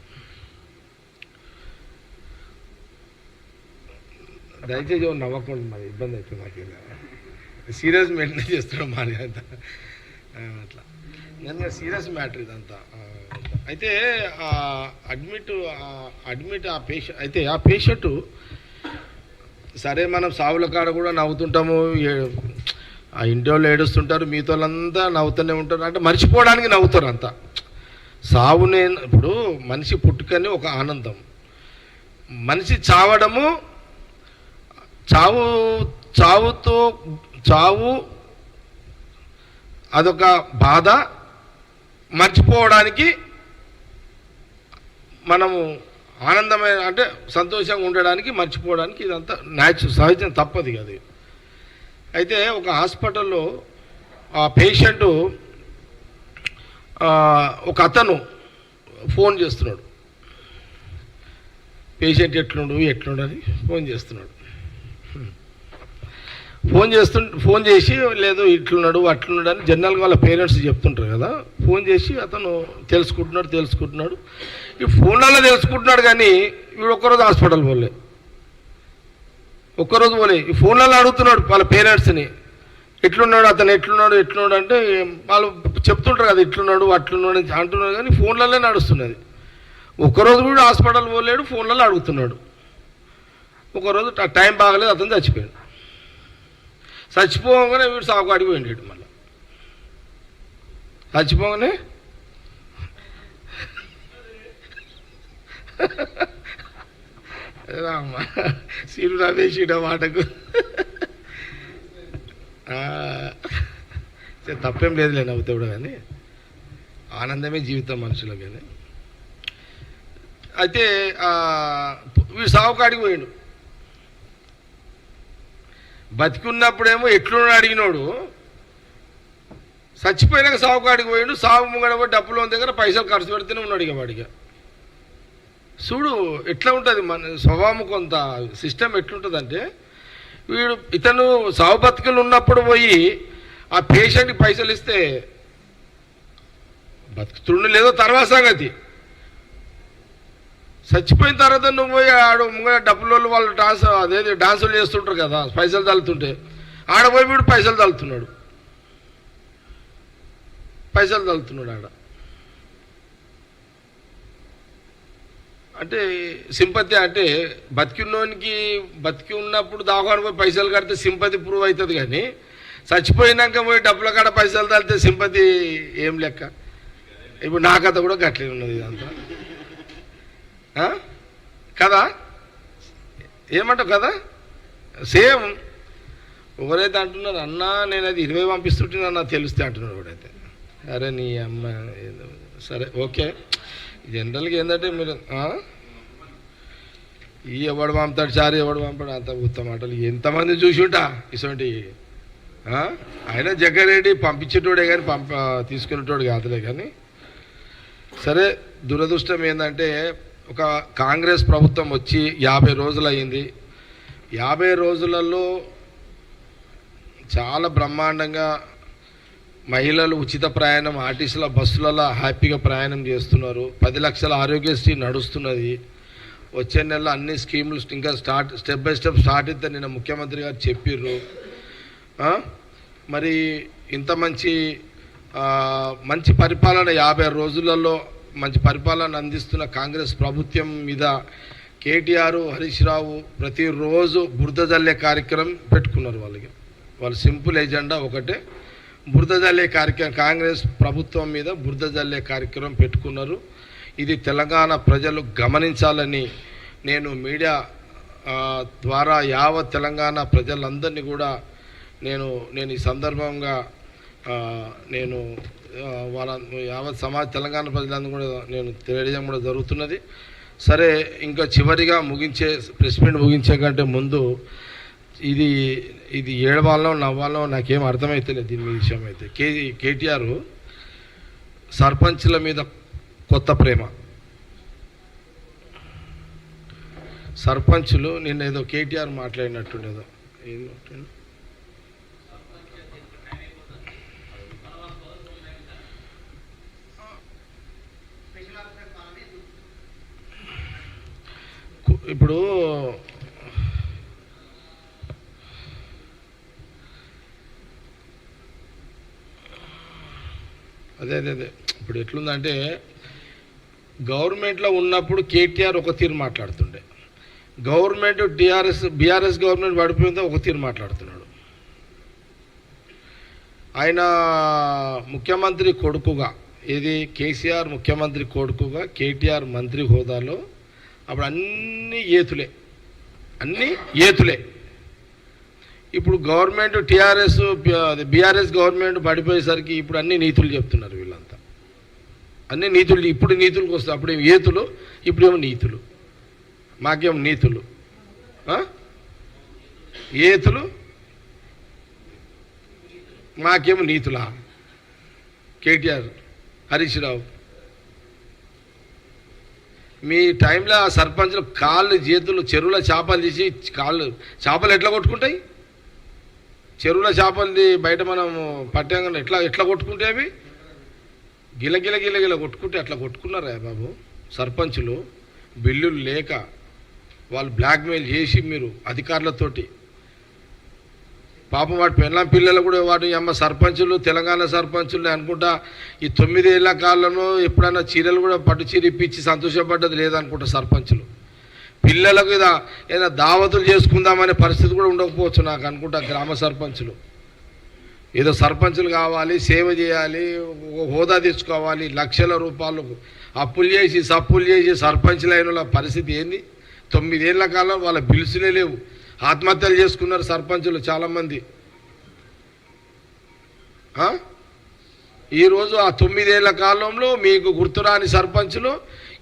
దయచేసి నవ్వకుండా మరి ఇబ్బంది అవుతుంది నాకు. సీరియస్ మెయింటైన్ చేస్తున్నాం మరి అంతా అట్లా. నేను సీరియస్ మ్యాటర్ ఇదంతా. అయితే అడ్మిట్ ఆ పేషెంట్ అయితే ఆ పేషెంట్ సరే మనం సావుల కాడ కూడా నవ్వుతుంటాము, ఆ ఇంటి వాళ్ళు ఏడుస్తుంటారు, మిగతా వాళ్ళంతా నవ్వుతూనే ఉంటారు. అంటే మర్చిపోవడానికి నవ్వుతారు అంతా. సావునే ఇప్పుడు మనిషి పుట్టుకని ఒక ఆనందం, మనిషి చావడము చావు అదొక బాధ. మర్చిపోవడానికి మనము ఆనందమైన అంటే సంతోషంగా ఉండడానికి మర్చిపోవడానికి ఇదంతా సహజం, తప్పదు అది. అయితే ఒక హాస్పిటల్లో ఆ పేషెంటు ఒక అతను ఫోన్ చేస్తున్నాడు, పేషెంట్ ఎట్లుండు అని ఫోన్ చేస్తున్నాడు. ఫోన్ చేసి లేదు ఇట్లున్నాడు అట్లున్నాడు అని జనరల్గా వాళ్ళ పేరెంట్స్ చెప్తుంటారు కదా. ఫోన్ చేసి అతను తెలుసుకుంటున్నాడు. ఈ ఫోన్లలో తెలుసుకుంటున్నాడు కానీ వీడు ఒక్కరోజు హాస్పిటల్ పోలే, ఈ ఫోన్లలో అడుగుతున్నాడు వాళ్ళ పేరెంట్స్ని, ఎట్లున్నాడు అతను ఎట్లున్నాడు అంటే వాళ్ళు చెప్తుంటారు కదా ఇట్లున్నాడు అట్లున్నాడు అంటున్నాడు, కానీ ఫోన్లలోనే నడుస్తున్నది. ఒక్కరోజు కూడా హాస్పిటల్ పోలేడు, ఫోన్లలో అడుగుతున్నాడు. ఒకరోజు టైం బాగలేదు, అతను చచ్చిపోయాడు. చచ్చిపోగానే వీడు సాగు అడిగిపోయిండు. మళ్ళీ చచ్చిపోగానే రామ్మ సీరు రవేష్ మాటకు తప్పేం లేదులే నవ్వుతాడు, కానీ ఆనందమే జీవితం మనుషులకు. కానీ అయితే వీడు సాగుకు అడిగిపోయాడు. బతికి ఉన్నప్పుడేమో ఎట్లున్నాడు అడిగినోడు, చచ్చిపోయినాక సాగుకు అడిగిపోయాడు. సాగు ముంగడ డబ్బులో దగ్గర పైసలు ఖర్చు పెడితేనే ఉన్నాడు ఇక వాడిగా. చూడు ఎట్లా ఉంటుంది మన స్వభావం, కొంత సిస్టమ్ ఎట్లుంటుందంటే ఇతను సాగు బతుకులు ఉన్నప్పుడు పోయి ఆ పేషెంట్కి పైసలు ఇస్తే బతుకుతుండు లేదో తర్వాత సంగతి. చచ్చిపోయిన తర్వాత నువ్వు పోయి ఆడు ముంగ డబ్బులు వాళ్ళు డాన్సులు చేస్తుంటారు కదా, పైసలు తల్లుతుంటే ఆడపోయి వీడు పైసలు తల్లుతున్నాడు ఆడ. అంటే సింపతి అంటే బతికి ఉన్నప్పుడు దాగాను పోయి పైసలు కడితే సింపతి ప్రూవ్ అవుతుంది, కానీ చచ్చిపోయినాక పోయి డబ్బుల కాడ పైసలు తల్లితే సింపతి ఏం లెక్క. ఇప్పుడు నా కథ కూడా గట్లే ఉన్నది ఇదంతా కదా, ఏమంటావు కదా. సేమ్ ఎవరైతే అంటున్నారు అన్నా నేను అది 20 పంపిస్తుంటే నాకు తెలుస్తే అంటున్నాడు ఎవడైతే. అరే నీ అమ్మ సరే ఓకే. జనరల్గా ఏంటంటే మీరు ఎవడు పంపుతాడు చారు ఎవడు పంపాడు అంత ఉత్త మాటలు ఎంతమంది చూసి ఉంటా ఇటువంటి. ఆయన జగ్గారెడ్డి పంపించేటోడే కానీ తీసుకునేటోడు కాదులే. కానీ సరే దురదృష్టం ఏంటంటే ఒక కాంగ్రెస్ ప్రభుత్వం వచ్చి 50 రోజులు అయింది. 50 రోజులలో చాలా బ్రహ్మాండంగా మహిళలు ఉచిత ప్రయాణం ఆర్టీసీల బస్సులలో హ్యాపీగా ప్రయాణం చేస్తున్నారు. 10 లక్షల ఆరోగ్యశ్రీ నడుస్తున్నది. వచ్చే నెలలో అన్ని స్కీములు ఇంకా స్టెప్ బై స్టెప్ స్టార్ట్ అయితే నిన్న ముఖ్యమంత్రి గారు చెప్పిర్రు. మరి ఇంత మంచి పరిపాలన 50 రోజులలో మంచి పరిపాలన అందిస్తున్న కాంగ్రెస్ ప్రభుత్వం మీద కేటీఆర్ హరీష్ రావు ప్రతిరోజు బురద జల్లే కార్యక్రమం పెట్టుకున్నారు. వాళ్ళ సింపుల్ ఎజెండా ఒకటే, బురద జల్లే కార్యక్రమం. కాంగ్రెస్ ప్రభుత్వం మీద బురద జల్లే కార్యక్రమం పెట్టుకున్నారు. ఇది తెలంగాణ ప్రజలు గమనించాలని నేను మీడియా ద్వారా యావత్ తెలంగాణ ప్రజలందరినీ కూడా నేను ఈ సందర్భంగా నేను వాళ్ళ యావత్ తెలంగాణ ప్రజలందరూ కూడా నేను తెలియజేయడం కూడా జరుగుతున్నది. సరే ఇంకా చివరిగా ప్రెస్ మీట్ ముగించే కంటే ముందు ఇది ఏడవాళ్ళలో నవ్వాలో నాకేం అర్థమైతలేదు దీని విషయం. అయితే కేటీఆర్ సర్పంచ్ల మీద కొత్త ప్రేమ. సర్పంచులు నిన్న ఏదో కేటీఆర్ మాట్లాడినట్టుండేదో ఇప్పుడు అదే అదే అదే ఇప్పుడు ఎట్లుందంటే గవర్నమెంట్లో ఉన్నప్పుడు కేటీఆర్ ఒక తీరు మాట్లాడుతుండే, గవర్నమెంట్ బీఆర్ఎస్ గవర్నమెంట్ పడిపోయిందో ఒక తీరు మాట్లాడుతున్నాడు. ఆయన ముఖ్యమంత్రి కొడుకుగా, ఇది కేసీఆర్ ముఖ్యమంత్రి కొడుకుగా కేటీఆర్ మంత్రి హోదాలో అప్పుడు అన్నీ ఏతులే. ఇప్పుడు గవర్నమెంట్ బీఆర్ఎస్ గవర్నమెంట్ పడిపోయేసరికి ఇప్పుడు అన్ని నీతులు చెప్తున్నారు వీళ్ళంతా. అన్ని నీతులు, ఇప్పుడు నీతులకు వస్తాయి. అప్పుడేమో ఏతులు, ఇప్పుడేమో నీతులు. మాకేమో నీతులు, ఏతులు, మాకేమో నీతులా? కేటీఆర్, హరీష్ రావు మీ టైంలో ఆ సర్పంచ్లు కాళ్ళు చేతులు చెరువుల చేపలు తీసి చేపలు ఎట్లా కొట్టుకుంటాయి? చెరువుల చేపలు బయట మనం పట్టాక ఎట్లా కొట్టుకుంటే అవి గిల కొట్టుకుంటే అట్లా కొట్టుకున్నారా బాబు సర్పంచులు? బిల్లులు లేక వాళ్ళు బ్లాక్మెయిల్ చేసి మీరు అధికారులతోటి, పాపం వాటి పెళ్ళం పిల్లలు కూడా వాటి అమ్మ సర్పంచులు, తెలంగాణ సర్పంచులు అనుకుంటా ఈ 9 ఏళ్ల కాలంలో ఎప్పుడైనా చీరలు కూడా పట్టు చీర ఇప్పించి సంతోషపడ్డది లేదనుకుంటా సర్పంచులు. పిల్లలకు ఏదైనా దావతులు చేసుకుందామనే పరిస్థితి కూడా ఉండకపోవచ్చు నాకు అనుకుంటా. గ్రామ సర్పంచులు ఏదో సర్పంచులు కావాలి, సేవ చేయాలి, హోదా తెచ్చుకోవాలి, లక్షల రూపాయలు అప్పులు చేసి సప్పులు చేసి సర్పంచులు అయిన పరిస్థితి ఏంది? 9 ఏళ్ల కాలం వాళ్ళ బిల్సులే లేవు, ఆత్మహత్యలు చేసుకున్నారు సర్పంచులు చాలామంది. ఈరోజు ఆ 9 ఏళ్ల కాలంలో మీకు గుర్తురాని సర్పంచులు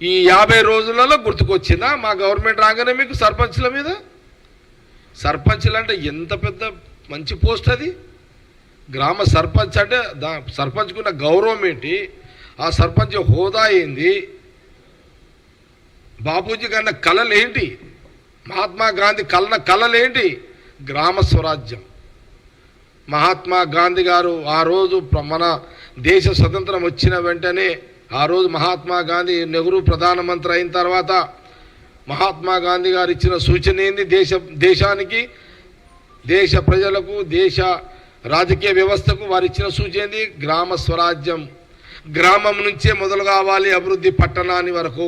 ఈ 50 రోజులలో గుర్తుకొచ్చిందా మా గవర్నమెంట్ రాగానే మీకు సర్పంచుల మీద? సర్పంచులు అంటే ఎంత పెద్ద మంచి పోస్ట్ అది. గ్రామ సర్పంచ్ అంటే సర్పంచ్కున్న గౌరవం ఏంటి, ఆ సర్పంచ్ హోదా ఏంది, బాపూజీ కన్నా కళలు ఏంటి, మహాత్మా గాంధీ కళలేంటి? గ్రామ స్వరాజ్యం. మహాత్మా గాంధీ గారు ఆ రోజు మన దేశ స్వతంత్రం వచ్చిన వెంటనే, ఆ రోజు మహాత్మా గాంధీ, నెహ్రూ ప్రధానమంత్రి అయిన తర్వాత మహాత్మా గాంధీ గారు ఇచ్చిన సూచన ఏంది? దేశానికి, దేశ ప్రజలకు, దేశ రాజకీయ వ్యవస్థకు వారు ఇచ్చిన సూచన ఏంది? గ్రామ స్వరాజ్యం. గ్రామం నుంచే మొదలు కావాలి అభివృద్ధి పట్టణాన్ని వరకు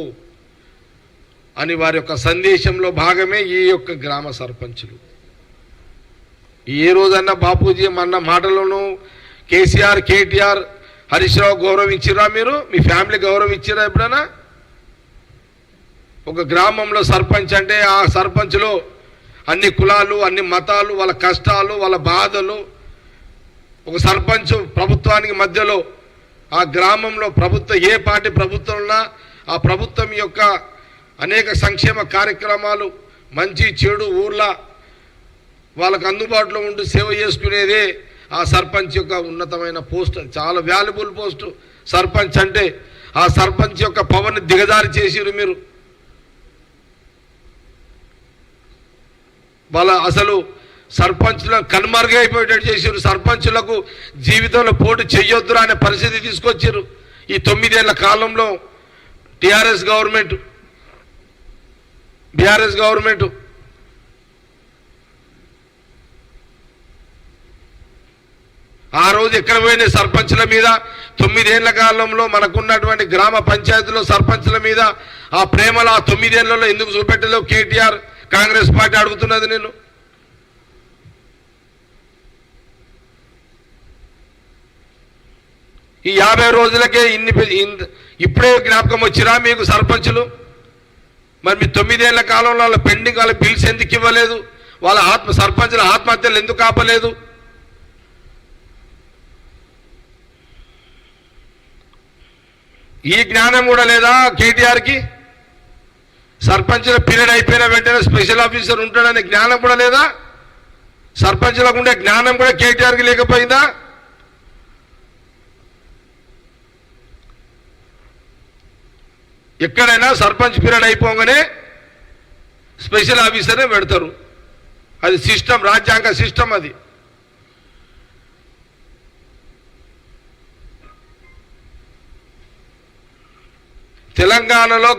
అని వారి యొక్క సందేశంలో భాగమే ఈ యొక్క గ్రామ సర్పంచులు. ఏ రోజన్నా బాపూజీ అన్న మాటలను కేసీఆర్, కేటీఆర్, హరీష్ రావు గౌరవించిరా? మీరు మీ ఫ్యామిలీ గౌరవించిరా ఎప్పుడైనా? ఒక గ్రామంలో సర్పంచ్ అంటే ఆ సర్పంచ్లో అన్ని కులాలు, అన్ని మతాలు, వాళ్ళ కష్టాలు, వాళ్ళ బాధలు, ఒక సర్పంచ్ ప్రభుత్వానికి మధ్యలో ఆ గ్రామంలో ఏ పార్టీ ప్రభుత్వం ఉన్నా ఆ ప్రభుత్వం యొక్క అనేక సంక్షేమ కార్యక్రమాలు, మంచి చెడు ఊర్లో వాళ్ళకు అందుబాటులో ఉండి సేవ చేసుకునేదే ఆ సర్పంచ్ యొక్క ఉన్నతమైన పోస్ట్. చాలా వాల్యుబుల్ పోస్టు సర్పంచ్ అంటే. ఆ సర్పంచ్ యొక్క పవర్ని దిగజారి చేసిరు మీరు. వాళ్ళ అసలు సర్పంచులను కనుమరుగైపోయేటట్టు చేసారు. సర్పంచులకు జీవితంలో పోటీ చెయ్యొద్దురా అనే పరిస్థితి తీసుకొచ్చారు ఈ 9 ఏళ్ల కాలంలో టీఆర్ఎస్ గవర్నమెంట్, బీఆర్ఎస్ గవర్నమెంట్. ఆ రోజు ఎక్కడ పోయినాయి సర్పంచుల మీద? 9 ఏళ్ల కాలంలో మనకున్నటువంటి గ్రామ పంచాయతీలో సర్పంచుల మీద ఆ ప్రేమలు ఆ 9 ఏళ్లలో ఎందుకు చూపెట్టలేవు కేటీఆర్, కాంగ్రెస్ పార్టీ అడుగుతున్నది నేను. ఈ 50 రోజులకే ఇప్పుడే జ్ఞాపకం వచ్చిరా మీకు సర్పంచులు? మరి మీ 9 ఏళ్ల కాలంలో వాళ్ళ పెండింగ్, వాళ్ళ బిల్స్ ఎందుకు ఇవ్వలేదు? వాళ్ళ సర్పంచుల ఆత్మహత్యలు ఎందుకు ఆపలేదు? ఈ జ్ఞానం కూడా లేదా కేటీఆర్కి? సర్పంచుల పీరియడ్ అయిపోయిన వెంటనే స్పెషల్ ఆఫీసర్ ఉంటాడనే జ్ఞానం కూడా లేదా? సర్పంచులకు ఉండే జ్ఞానం కూడా కేటీఆర్కి లేకపోయిందా? ఎక్కడైనా సర్పంచ్ పీరియడ్ అయిపోగానే స్పెషల్ ఆఫీసరే పెడతారు. అది సిస్టమ్, రాజ్యాంగ సిస్టమ్ అది. తెలంగాణలో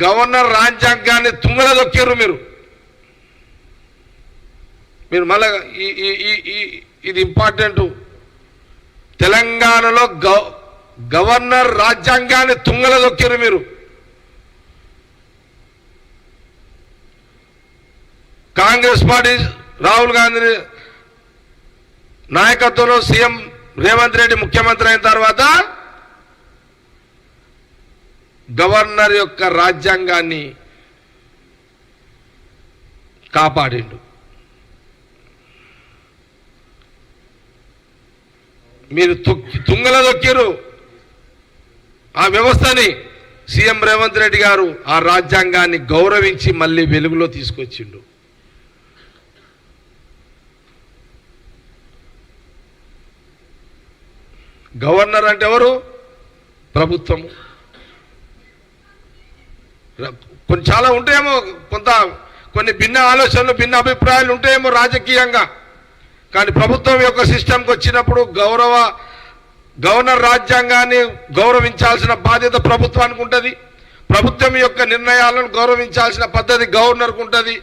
గవర్నర్ రాజ్యాంగాన్ని తుంగల దొక్కారు మీరు. మళ్ళా ఇది ఇంపార్టెంట్. తెలంగాణలో గవర్నర్ రాజ్యాంగాన్ని తుంగల దొక్కిరు మీరు. కాంగ్రెస్ పార్టీ రాహుల్ గాంధీ నాయకత్వంలో సీఎం రేవంత్ రెడ్డి ముఖ్యమంత్రి అయిన తర్వాత గవర్నర్ యొక్క రాజ్యాంగాన్ని కాపాడిండు. మీరు తుంగల దొక్కిరు ఆ వ్యవస్థని. సీఎం రేవంత్ రెడ్డి గారు ఆ రాజ్యాంగాన్ని గౌరవించి మళ్ళీ వెలుగులో తీసుకొచ్చిండు. గవర్నర్ అంటే ఎవరు? ప్రభుత్వము. కొన్ని చాలా ఉంటాయేమో, కొన్ని భిన్న ఆలోచనలు, భిన్న అభిప్రాయాలు ఉంటాయేమో రాజకీయంగా. కానీ ప్రభుత్వం యొక్క సిస్టంకి వచ్చినప్పుడు గవర్నర్ రాజ్యాంగాన్ని గౌరవించాల్సిన బాధ్యత ప్రభుత్వానికి ఉంటుంది. ప్రభుత్వం యొక్క నిర్ణయాలను గౌరవించాల్సిన పద్ధతి గవర్నర్కు ఉంటుంది.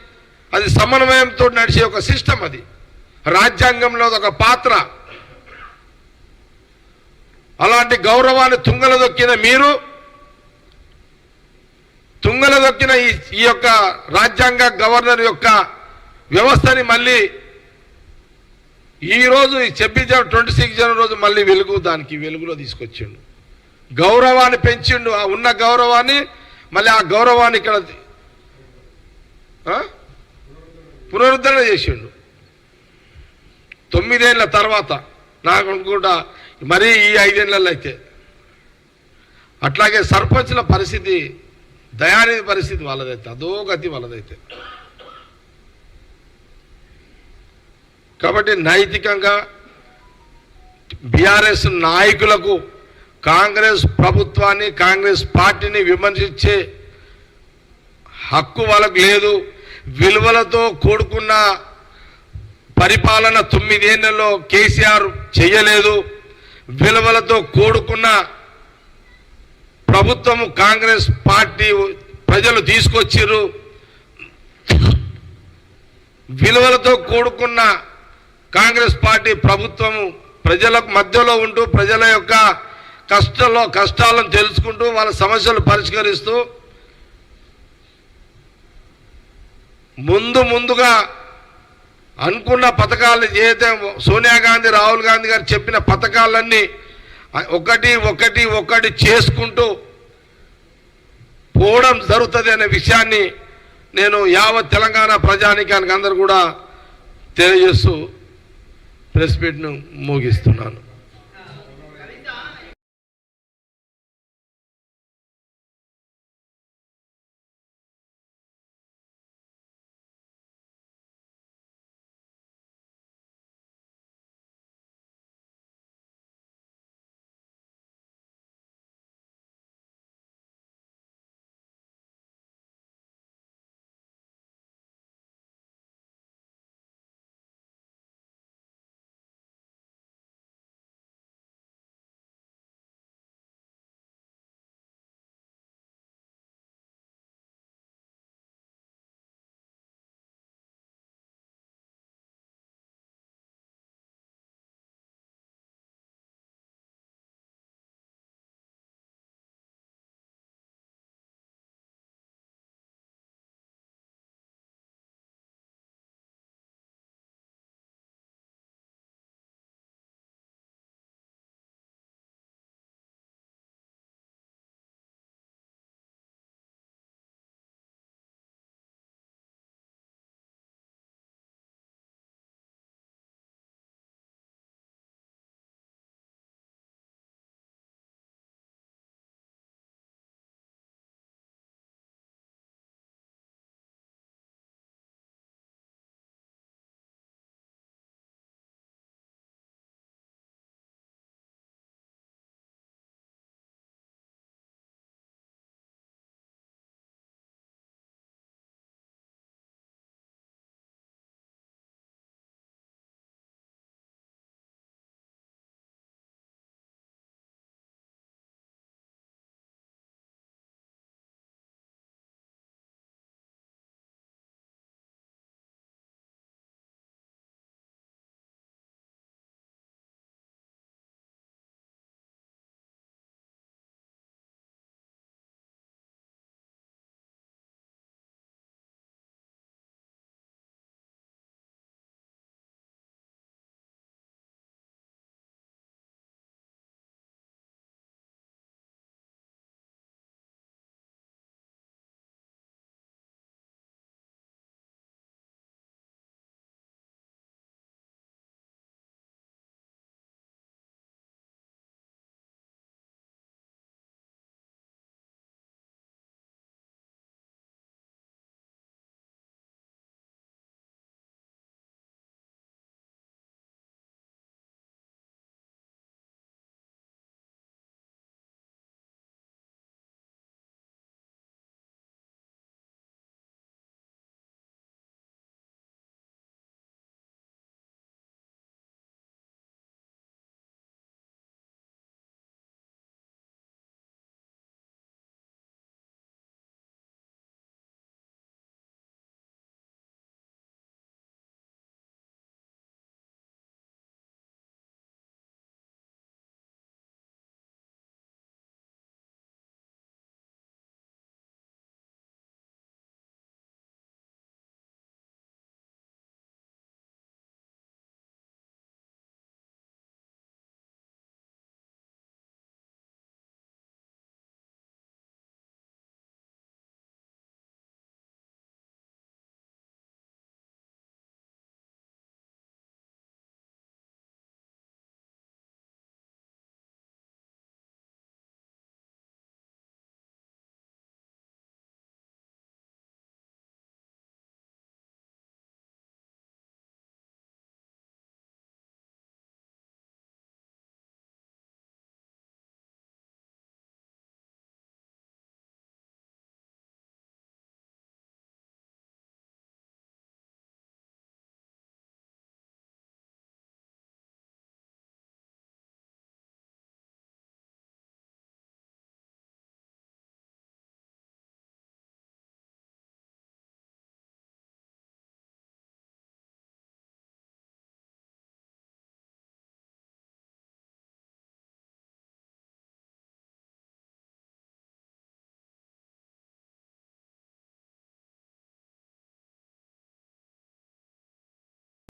అది సమన్వయంతో నడిచే ఒక సిస్టమ్. అది రాజ్యాంగంలో ఒక పాత్ర. అలాంటి గౌరవాన్ని తుంగల దొక్కిన మీరు, తుంగల దొక్కిన ఈ యొక్క రాజ్యాంగ గవర్నర్ యొక్క వ్యవస్థని మళ్ళీ ఈరోజు 26 జనవరి రోజు మళ్ళీ దానికి వెలుగులో తీసుకొచ్చిండు. గౌరవాన్ని పెంచిండు. ఆ ఉన్న గౌరవాన్ని మళ్ళీ ఆ గౌరవాన్ని ఇక్కడ పునరుద్ధరణ చేసిండు 9 ఏళ్ల తర్వాత. నాకు అనుకుంటా మరీ ఈ 5 ఏళ్లలో అయితే. అట్లాగే సర్పంచ్ల పరిస్థితి, దయానిధి పరిస్థితి వాళ్ళదైతే అధోగతి వాళ్ళదైతే. కాబట్టి నైతికంగా బీఆర్ఎస్ నాయకులకు కాంగ్రెస్ ప్రభుత్వాన్ని, కాంగ్రెస్ పార్టీని విమర్శించే హక్కు వాళ్ళకు లేదు. విలువలతో కూడుకున్న పరిపాలన 9 ఏళ్లలో కేసీఆర్ చేయలేదు. విలువలతో కూడుకున్న ప్రభుత్వము కాంగ్రెస్ పార్టీ ప్రజలు తీసుకొచ్చిర్రు. విలువలతో కూడుకున్న కాంగ్రెస్ పార్టీ ప్రభుత్వము ప్రజలకు మధ్యలో ఉంటూ ప్రజల యొక్క కష్టాలను తెలుసుకుంటూ వాళ్ళ సమస్యలు పరిష్కరిస్తూ ముందుగా అనుకున్న పథకాలు ఏదైతే సోనియా గాంధీ, రాహుల్ గాంధీ గారు చెప్పిన పథకాలన్నీ ఒకటి చేసుకుంటూ పోవడం జరుగుతుంది అనే విషయాన్ని నేను యావత్ తెలంగాణ ప్రజానీకానికి అందరూ కూడా తెలియజేస్తూ ప్రెస్ మీట్ను ముగిస్తున్నాను.